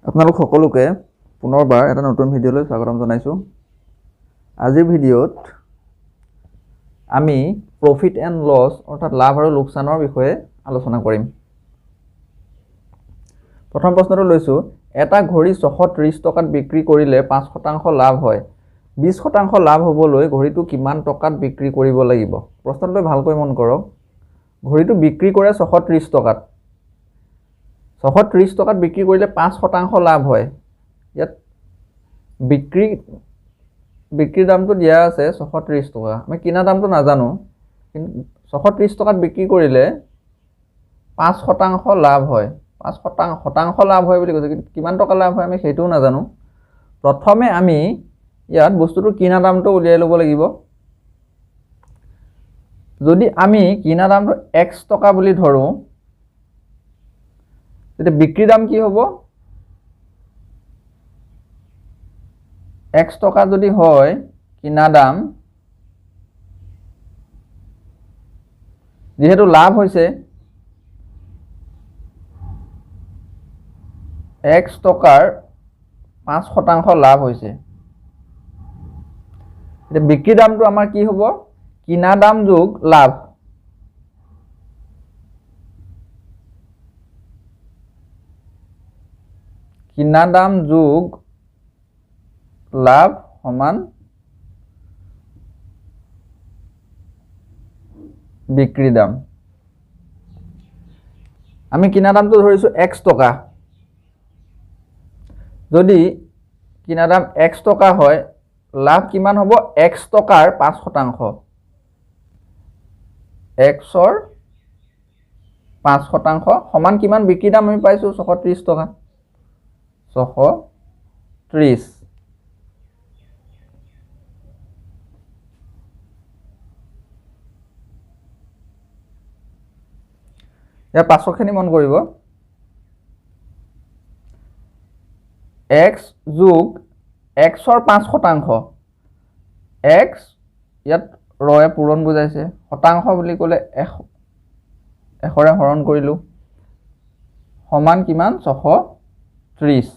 আপোনালোক সকলোকে পুনৰবাৰ এটা নতুন ভিডিঅ'লৈ স্বাগতম জনাইছোঁ। আজিৰ ভিডিঅ'ত আমি প্ৰফিট এণ্ড লছ অৰ্থাৎ লাভ আৰু লোকচানৰ বিষয়ে আলোচনা কৰিম। প্ৰথম প্ৰশ্নটো লৈছোঁ, এটা ঘড়ী 630 টকাত বিক্ৰী কৰিলে 5% লাভ হয়। 20% লাভ হ'বলৈ ঘড়ীটো কিমান টকাত বিক্ৰী কৰিব লাগিব? প্ৰশ্নটোলৈ ভালকৈ মন কৰক। ঘড়ীটো বিক্ৰী কৰে 630 টকাত। 630 টকাত বিক্ৰী কৰিলে 5% লাভ হয়। ইয়াত বিক্ৰীৰ দামটো দিয়া আছে 630 টকা। আমি কিনা দামটো নাজানো, কিন্তু 630 টকাত বিক্ৰী কৰিলে 5% লাভ হয়। 5% লাভ হয় বুলি কৈছে, কিন্তু কিমান টকা লাভ হয় আমি সেইটোও নাজানো। প্ৰথমে আমি ইয়াত বস্তুটো কিনা দামটো উলিয়াই ল'ব লাগিব। যদি আমি কিনা দামটো x টকা বুলি ধৰোঁ, তেতিয়া বিক্ৰী দাম কি হ'ব? x টকা যদি হয় কিনা দাম, যিহেতু লাভ হৈছে x টকাৰ 5% লাভ হৈছে, এতিয়া বিক্ৰী দামটো আমাৰ কি হ'ব? কিনা দাম যোগ লাভ। কিনা দাম যোগ লাভ সমান বিক্ৰী দাম। আমি কিনা দামটো ধৰিছোঁ x টকা। যদি কিনা দাম x টকা হয়, লাভ কিমান হ'ব? x টকাৰ 5%। xৰ 5% সমান কিমান? বিক্ৰী দাম আমি পাইছোঁ 630 টকা। 630। ইয়াৰ পাছৰখিনি মন কৰিব। x যোগ xৰ 5%। x ইয়াত ৰয়ে পূৰণ বুজাইছে, শতাংশ বুলি ক'লে 100ৰে হৰণ কৰিলোঁ, সমান কিমান? 630।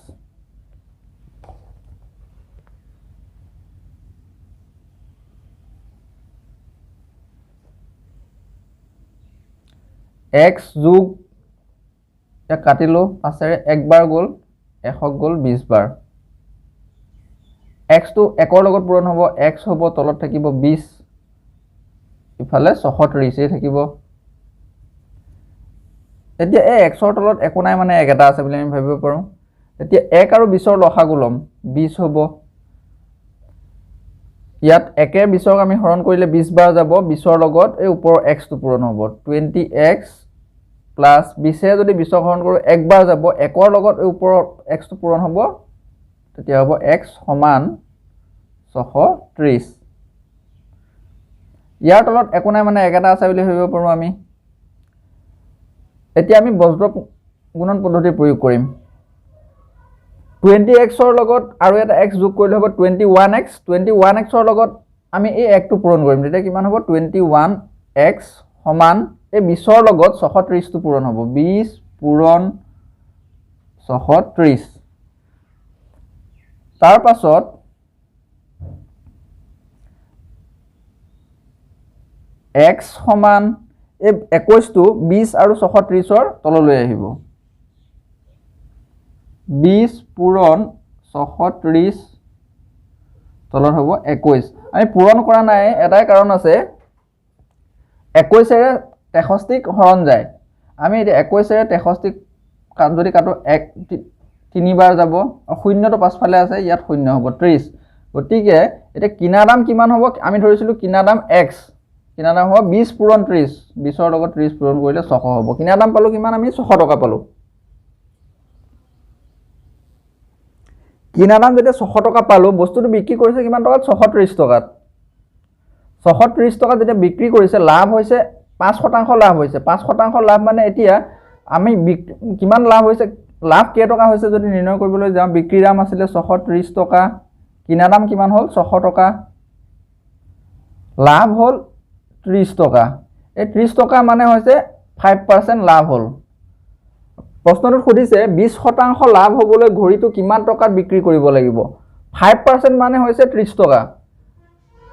x যোগ ইয়াক কাটিলোঁ 5ৰে, 1 বাৰ গ'ল, 100 গ'ল 20 বাৰ। xটো 1ৰ লগত পূৰণ হ'ব, x হ'ব, তলত থাকিব 20, ইফালে 630 থাকিব। এতিয়া এই xৰ তলত একো নাই, মানে 1 এটা আছে বুলি আমি ভাবিব পাৰোঁ। এতিয়া 1 আৰু 20ৰ লসাগু ল'ম, 20 হ'ব। ইয়াত 1ে 20ক আমি হৰণ কৰিলে 20 বাৰ যাব, 20ৰ লগত এই ওপৰৰ xটো পূৰণ হ'ব, 20x প্লাছ 20ে যদি 20ক হৰণ কৰোঁ 1 বাৰ যাব, 1ৰ লগত এই ওপৰৰ xটো পূৰণ হ'ব, তেতিয়া হ'ব x সমান 630। ইয়াৰ তলত একো নাই, মানে 1 এটা আছে বুলি ভাবিব পাৰোঁ আমি। এতিয়া আমি বজ্ৰ গুণন পদ্ধতি প্ৰয়োগ কৰিম। 20xৰ লগত আৰু এটা x যোগ কৰিলে হ'ব 21x। 21xৰ লগত আমি এই 1টো পূৰণ কৰিম, তেতিয়া কিমান হ'ব? 21x সমান এই 20ৰ লগত 630টো পূৰণ হ'ব, 20 পূৰণ 630। তাৰ পাছত x সমান এই 21টো 20 আৰু 630ৰ তললৈ আহিব, 20 পূৰণ 630 তলত হ'ব 21। আমি পূৰণ কৰা নাই, এটাই কাৰণ আছে, 21ৰে 63ক হৰণ যায়। আমি এতিয়া 21ৰে 63ক যদি কাটো 3 বাৰ যাব, আৰু শূন্যটো পাছফালে আছে, ইয়াত শূন্য হ'ব 30। গতিকে এতিয়া কিনা দাম কিমান হ'ব? আমি ধৰিছিলোঁ কিনা দাম x, কিনা দাম হ'ব 20 পূৰণ 30, 20ৰ লগত 30 পূৰণ কৰিলে 600 হ'ব। কিনা দাম পালোঁ কিমান? আমি 600 টকা পালোঁ। কিনা দাম যেতিয়া 600 টকা পালোঁ, বস্তুটো বিক্ৰী কৰিছে কিমান টকাত? 630 টকাত। 630 টকাত যেতিয়া বিক্ৰী কৰিছে, লাভ হৈছে 5% লাভ হৈছে। 5% লাভ মানে এতিয়া আমি কিমান লাভ হৈছে, লাভ কেইটকা হৈছে যদি নিৰ্ণয় কৰিবলৈ যাওঁ, বিক্ৰী দাম আছিলে 630 টকা, কিনা দাম কিমান হ'ল? 600 টকা, লাভ হ'ল 30 টকা। এই 30 টকা মানে হৈছে 5% লাভ হ'ল। প্ৰশ্নটোত সুধিছে 20% লাভ হ'বলৈ ঘড়ীটো কিমান টকাত বিক্ৰী কৰিব লাগিব 5% মানে হৈছে 30 টকা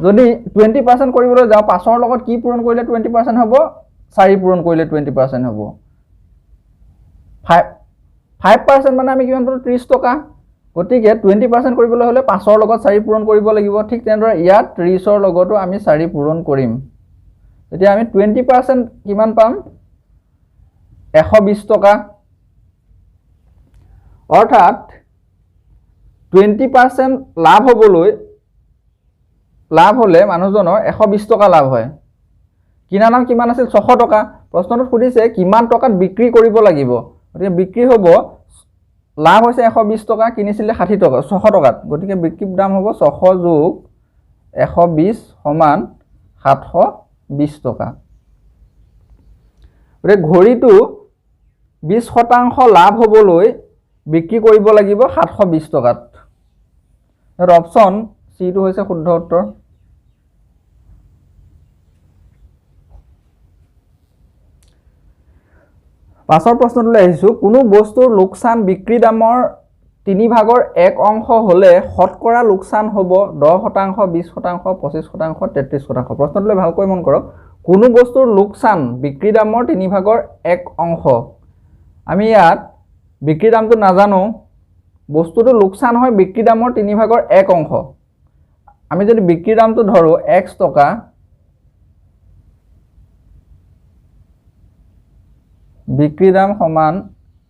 যদি 20% কৰিবলৈ যাওঁ 5ৰ লগত কি পূৰণ কৰিলে 20% হ'ব 4 পূৰণ কৰিলে 20% হ'ব 5% মানে আমি কিমান পালো 30 টকা গতিকে 20% কৰিবলৈ হলে 5ৰ লগত 4 পূৰণ কৰিব লাগিব ঠিক তেনেদৰে ইয়াত 30ৰ লগতো আমি 4 পূৰণ কৰিম এতিয়া আমি 20% কিমান পাম 120 টকা অৰ্থাৎ 20% লাভ হলে মানুহজনৰ 120 টকা লাভ হয় কিনা দাম কিমান আছিল 600 টকা প্ৰশ্নটোত সুধিছে কিমান টকাত বিক্ৰী কৰিব লাগিব গতিকে বিক্ৰী হ'ব লাভ হৈছে 120 টকা কিনিছিলে 60 টকা 600 টকাত গতিকে বিক্ৰী দাম হ'ব 600 যোগ 120 সমান 720 টকা গতিকে ঘড়ীটো 20% লাভ হ'বলৈ বিক্ৰী কৰিব লাগিব 720 টকাত অপচন সি টো হৈছে শুদ্ধ উত্তৰ পাছৰ প্ৰশ্নটোলৈ আহিছো কোনো বস্তুৰ লোকসান বিক্ৰী দামৰ 3/1 অংশ হলে শতকৰা লোকসান হ'ব 10%, 20%, 25%, 33%। প্ৰশ্নটোলৈ ভালকৈ মন কৰক কোনো বস্তুৰ লোকসান বিক্ৰী দামৰ 3/1 অংশ আমি ইয়াত বিক্ৰী দামটো নাজানো বস্তুটো লোকসান হয় বিক্ৰী দামৰ 3/1 অংশ আমি যদি বিক্ৰী দামটো ধৰো x টকা বিক্ৰী দাম সমান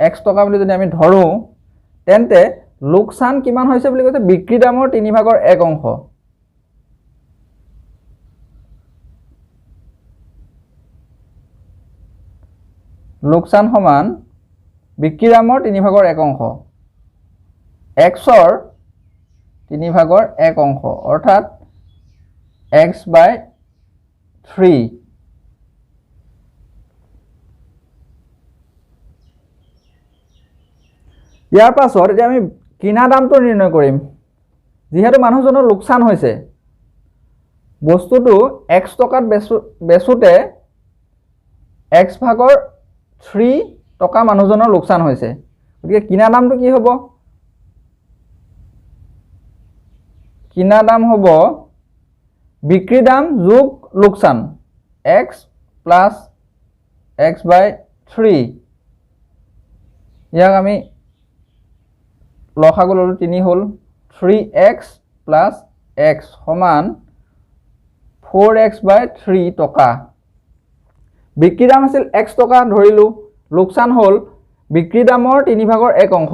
x টকা বুলি যদি আমি ধৰো তেন্তে লোকসান কিমান হৈছে বুলি কৈছে বিক্ৰী দামৰ 3/1 অংশ লোকসান সমান বিক্ৰী দামৰ 3/1 অংশ x ৰ 3/1 অংশ অৰ্থাৎ x/3 ইয়াৰ পাছত এতিয়া আমি কিনা দামটো নিৰ্ণয় কৰিম যেহেতু মানুহজনৰ লোকসান হৈছে বস্তুটো x টকাত বেচুতে x/3 টকা মানুহজনৰ লোকসান হৈছে গতিকে কিনা দামটো কি হ'ব কিনা দাম হ'ব বিক্ৰী দাম যোগ লোকসান x + x/3 ইয়াক আমি লসাগু ললো 3 হল 3x + x সমান 4x/3 টকা বিক্ৰী দাম আছিল x টকা ধৰিলো লোকসান হল বিক্ৰী দামৰ 3/1 অংশ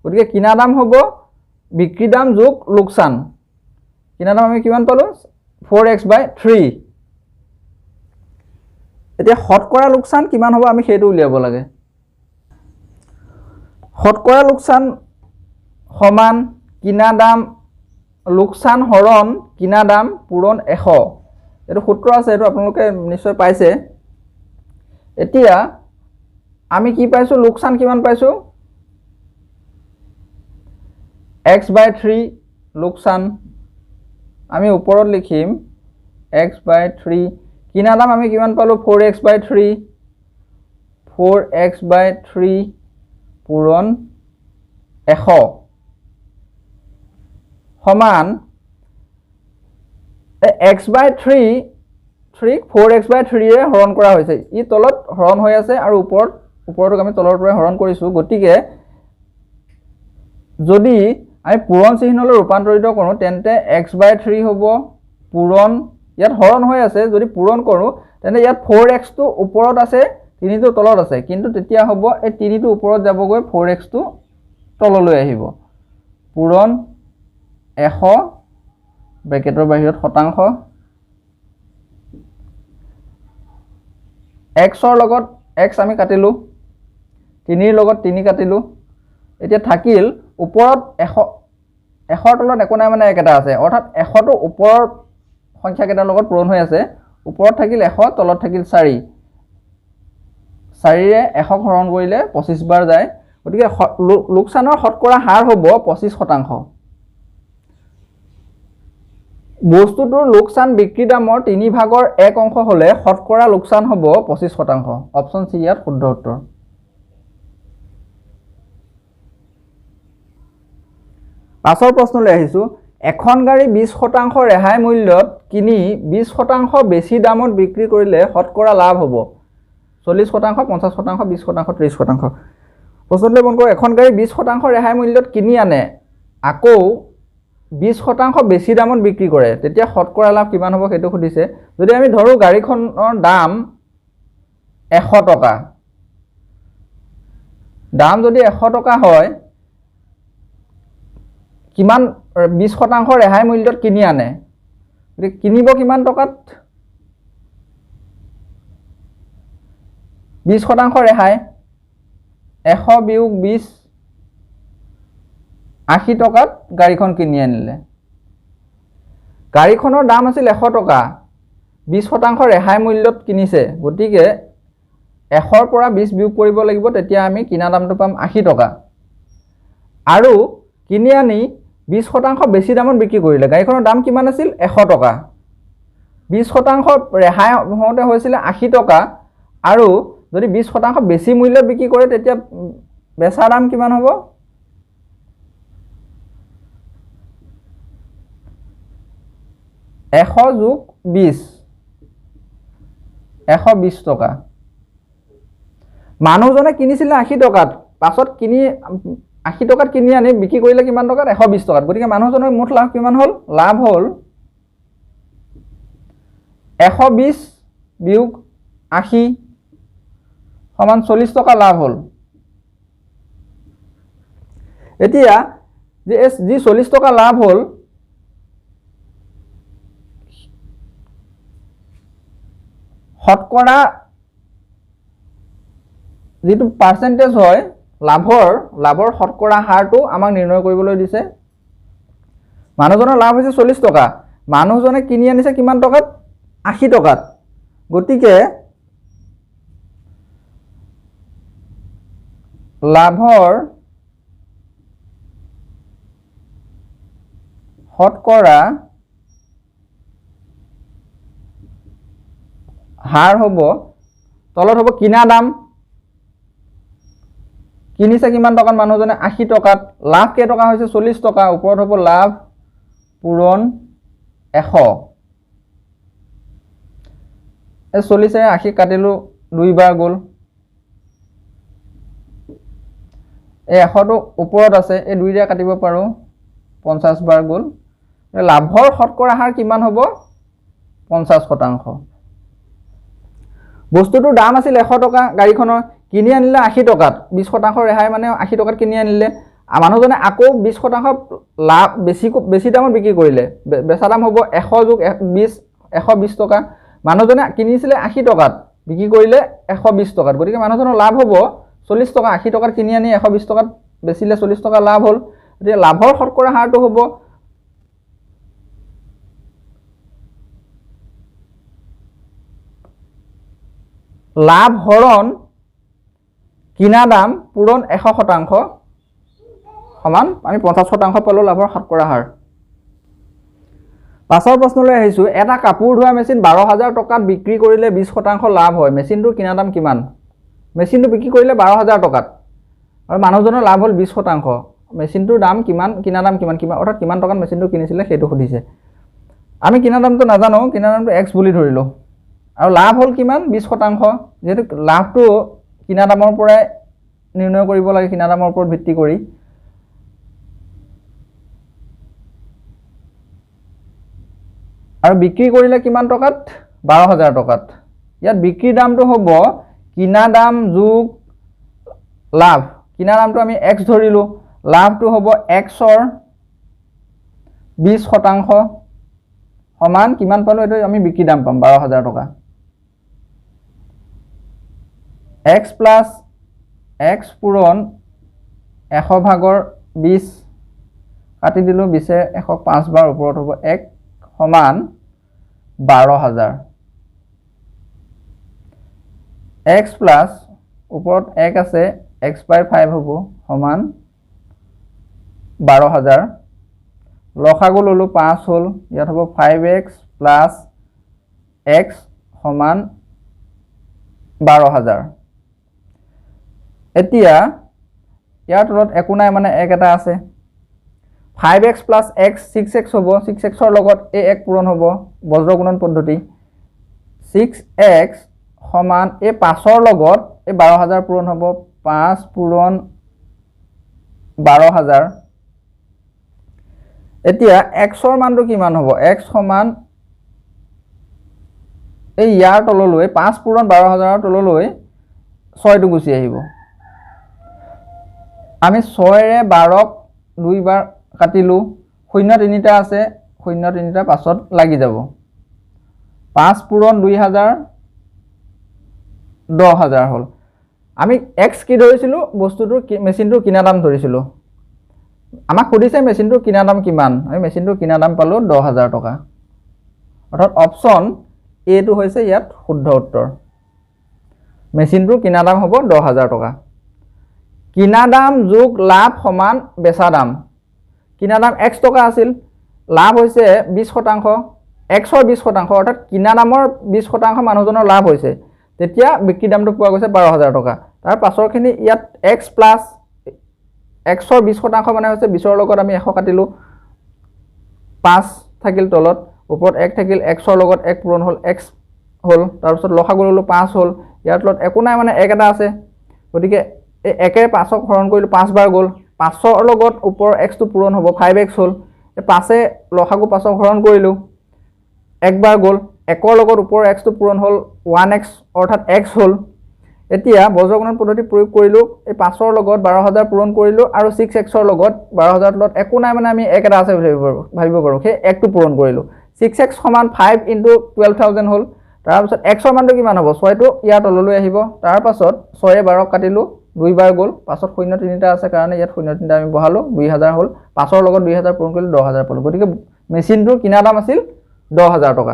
গতিকে কিনা দাম হ'ব বিক্ৰী দাম যোগ লোকসান কিনা দাম আমি কিমান পালো 4x/3 এতিয়া শতকৰা লোকসান কিমান হ'ব আমি সেইটো উলিয়াব লাগে শতকৰা লোকসান সমান কিনা দাম লোকসান হৰণ কিনা দাম পূৰণ 100 এটো সূত্ৰ আছে এটো আপোনালোকে নিশ্চয় পাইছে এতিয়া আমি কি পাইছো লোকসান কিমান পাইছো x/3 লোকসান আমি ওপৰত লিখিম x/3 কিনা দাম আমি কিমান পালো 4x/3 পূৰণ 100 সমান x/3 4x/3 ৰে হৰণ কৰা হৈছে ই তলত হৰণ হৈ আছে আৰু ওপৰটোক আমি তলৰ পৰা হৰণ কৰিছো গতিকে যদি আমি পূৰণ চিহ্নলৈ ৰূপান্তৰিত কৰো তেন্তে x/3 হ'ব পূৰণ ইয়াত হৰণ হৈ আছে যদি পূৰণ কৰো তেন্তে ইয়াত 4x টো ওপৰত আছে 3 টো তলত আছে কিন্তু তেতিয়া হ'ব এই 3 টো ওপৰত যাবগৈ 4x টো তললৈ আহিব পূৰণ 100 ব্ৰেকেটৰ বাহিৰত শতাংশ x ৰ লগত x আমি কাটিলো 3 ৰ লগত 3 কাটিলো এতিয়া থাকিল ওপৰত 100 তলত একো নাই মানে একটা আছে অৰ্থাৎ 100 টো ওপৰৰ সংখ্যা কেইটাৰ লগত পূৰণ হৈ আছে ওপৰত থাকিল 100 তলত থাকিল 4 4 ৰে 100 হৰণ কৰিলে 25 বাৰ যায় গতিকে লোকসানৰ শতকৰা হাৰ হ'ব 25% বস্তুটোৰ লোকসান বিক্ৰী দামৰ 3/1 অংশ হলে শতকৰা লোকসান হ'ব 25% অপচন সি ইয়াত শুদ্ধ উত্তৰ পাছৰ প্ৰশ্নলৈ আহিছোঁ এখন গাড়ী 20% ৰেহাই মূল্যত কিনি 20% বেছি দামত বিক্ৰী কৰিলে শতকৰা লাভ হ'ব 40%, 50%, 20%, 30%। প্ৰশ্নটোলৈ মন কৰক এখন গাড়ী 20% ৰেহাই মূল্যত কিনি আনে আকৌ 20% বেছি দামত বিক্ৰী কৰে তেতিয়া শতকৰা লাভ কিমান হ'ব সেইটো সুধিছে। যদি আমি ধৰো গাড়ীখনৰ দাম 100 টকা, দাম যদি 100 টকা হয় কিমান 20% ৰেহাই মূল্যত কিনি আনে কিনিব কিমান টকাত 20% ৰেহাই 100 বিয়োগ 20 80 টকাত গাড়ীখন কিনি আনিলে। গাড়ীখনৰ দাম আছিল 100 টকা 20% ৰেহাই মূল্যত কিনিছে গতিকে 100ৰ পৰা 20 বিয়োগ কৰিব লাগিব তেতিয়া আমি কিনা দামটো পাম 80 টকা আৰু কিনি আনি 20% বেছি দামত বিক্ৰী কৰিলে গাড়ীখনৰ দাম কিমান আছিল 100 টকা 20% ৰেহাই হওঁতে হৈছিল 80 টকা আৰু যদি 20% বেছি মূল্যত বিক্ৰী কৰে তেতিয়া বেচা দাম কিমান হ'ব 100 যোগ 20 120 টকা মানুহজনে কিনিছিলে 80 টকাত পাছত কিনি 80 টকাত কিনি আনি বিক্ৰী কৰিলে কিমান টকাত 120 টকাত গতিকে মানুহজনৰ মুঠ লাভ কিমান হ'ল লাভ হ'ল 120 বিয়োগ 80 সমান 40 টকা লাভ হ'ল। এতিয়া যি 40 টকা লাভ হ'ল শতকৰা যেটো পাৰ্সেন্টেজ হয় লাভৰ শতকৰা হাৰটো আমাক নিৰ্ণয় কৰিবলৈ দিছে। মানুহজনৰ লাভ হৈছে 40 টকা মানুহজনে কিনি আনিছে কিমান টকাত 80 টকাত গতিকে লাভৰ শতকৰা হাৰ হ'ব তলত হ'ব কিনা দাম কিনিছে কিমান টকাত মানুহজনে 80 টকাত লাভ কেই টকা হৈছে 40 টকা ওপৰত হ'ব লাভ পূৰণ 100 এই 40 এ 80 কাটিলো দুইবাৰ গ'ল এই 100 টো ওপৰত আছে এই দুইৰে কাটিব পাৰো 50 বাৰ গ'ল লাভৰ শতকৰা হাৰ কিমান হ'ব 50%। বস্তুটোৰ দাম আছিল 100 টকা গাড়ীখনৰ কিনি আনিলে 80 টকাত 20% ৰেহাই মানে 80 টকাত কিনি আনিলে মানুহজনে আকৌ 20% লাভ বেছি দামত বিক্ৰী কৰিলে বেচা দাম হ'ব 100 যোগ 20 120 টকা মানুহজনে কিনিছিলে 80 টকাত বিক্ৰী কৰিলে 120 টকাত গতিকে মানুহজনৰ লাভ হ'ব 40 টকা 80 টকাত কিনি আনি 120 টকাত বেচিলে 40 টকা লাভ হ'ল এতিয়া লাভৰ শতকৰা হাৰটো হ'ব লাভ হৰণ কিনা দাম পূৰণ 100% সমান আমি 50% পালো লাভৰ শতকৰা হাৰ। পাছৰ প্ৰশ্নলৈ আহিছো এটা কাপোৰ ধোৱা মেচিন 12000 টকাত বিক্ৰী কৰিলে 20% লাভ হয় মেচিনটোৰ কিনা দাম কিমান মেচিনটো বিক্ৰী কৰিলে 12000 টকাত আৰু মানুহজনৰ লাভ হ'ল 20% মেচিনটোৰ দাম কিমান কিনা দাম কিমান অৰ্থাৎ কিমান টকাত মেচিনটো কিনিছিলে সেইটো সুধিছে আমি কিনা দামটো নাজানো কিনা দামটো x বুলি ধৰিলো আৰু লাভ হ'ল কিমান 20% যেহেতু লাভটো কিনা দামৰ পৰাই নিৰ্ণয় কৰিব লাগে কিনা দামৰ ওপৰত ভিত্তি কৰি আৰু বিক্ৰী কৰিলে কিমান টকাত 12000 টকাত ইয়াত বিক্ৰী দামটো হ'ব কিনা দাম যোগ লাভ কিনা দামটো আমি x ধৰিলো লাভটো হ'ব x ৰ 20% সমান কিমান পালো এটো আমি বিক্ৰী দাম পাম 12000 টকা x plus x পূৰণ 100 ভাগৰ 20 কাটি দিলো 20 এ 105 বাৰ ওপৰত হ'ব 1 সমান 12000 x plus ওপৰত 1 আছে x by 5 হ'ব সমান 12000 লসাগু ললো 5 হ'ল ইয়াত হ'ব 5x plus x সমান 12000 এতিয়া ইয়াৰ তলত একো নাই মানে এক এটা আছে 5x প্লাছ x 6x হ'ব 6xৰ লগত এই এক পূৰণ হ'ব বজ্ৰগুণন পদ্ধতি 6x সমান এই 5ৰ লগত এই 12000 পূৰণ হ'ব 5 পূৰণ 12000 এতিয়া xৰ মানটো কিমান হ'ব x সমান এই ইয়াৰ তললৈ 5 পূৰণ 12000ৰ তললৈ 6 টো গুচি আহিব আমি 6 ৰে 12ক দুইবাৰ কাটিলো 0 তিনিটা আছে 0 তিনিটা পাছত লাগি যাব 5 পূৰণ 2000 10000 হল আমি x কি ধৰিছিলো বস্তুটোৰ মেচিনটোৰ কিনা দাম ধৰিছিলো আমাক সুধিছে মেচিনটোৰ কিনা দাম কিমান আমি মেচিনটোৰ কিনা দাম পালো 10000 টকা অৰ্থাৎ অপচন এ টো হৈছে ইয়াত শুদ্ধ উত্তৰ মেচিনটোৰ কিনা দাম হ'ব 10000 টকা কিনা দাম যোগ লাভ সমান বেচা দাম কিনা দাম x টকা আছিল লাভ হৈছে 20% x ৰ 20% অৰ্থাৎ কিনা দামৰ 20% মানুহজনৰ লাভ হৈছে তেতিয়া বিক্ৰী দামটো পোৱা গৈছে 12000 টকা তাৰ পাছৰখিনি ইয়াত x প্লাস x ৰ 20% মানে হৈছে 20ৰ লগত আমি 100 কাটিলো 5 থাকিল তলত ওপৰত 1 থাকিল x ৰ লগত 1 পূৰণ হল x হল তাৰ পাছত লসাগু ললো 5 হল ইয়াৰ তলত একো নাই মানে 1 এটা আছে গতিকে এই 1 এ 5ক হৰণ কৰিলো 5 বাৰ গল 5ৰ লগত ওপৰ x টো পূৰণ হ'ব 5x হল এই 5 এ লসাগু 5ক হৰণ কৰিলো একবাৰ গল 1ৰ লগত ওপৰ x টো পূৰণ হল 1x অৰ্থাৎ x হল এতিয়া বজ্ৰগুণন পদ্ধতি প্ৰয়োগ কৰিলো এই 5ৰ লগত 12000 পূৰণ কৰিলো আৰু 6x ৰ লগত 12000 তলত একো নাই মানে আমি 1 এটা আছে ভাবিব পাৰো সেই 1 টো পূৰণ কৰিলো 6x সমান 5 * 12000 হল তাৰ পাছত x ৰ মানটো কিমান হ'ব 6 টো ইয়াত তললৈ আহিব তাৰ পাছত 6 এ 12ক কাটিলো দুইবাৰ গল পাছত 0 তিনিটা আছে কাৰণে ইয়াত 0 তিনিটা আমি বহালো 2000 হল 5ৰ লগত 2000 পূৰণ কৰিলো 10000 পালো গতিকে মেচিনটোৰ কিনা দাম আছিল 10000 টকা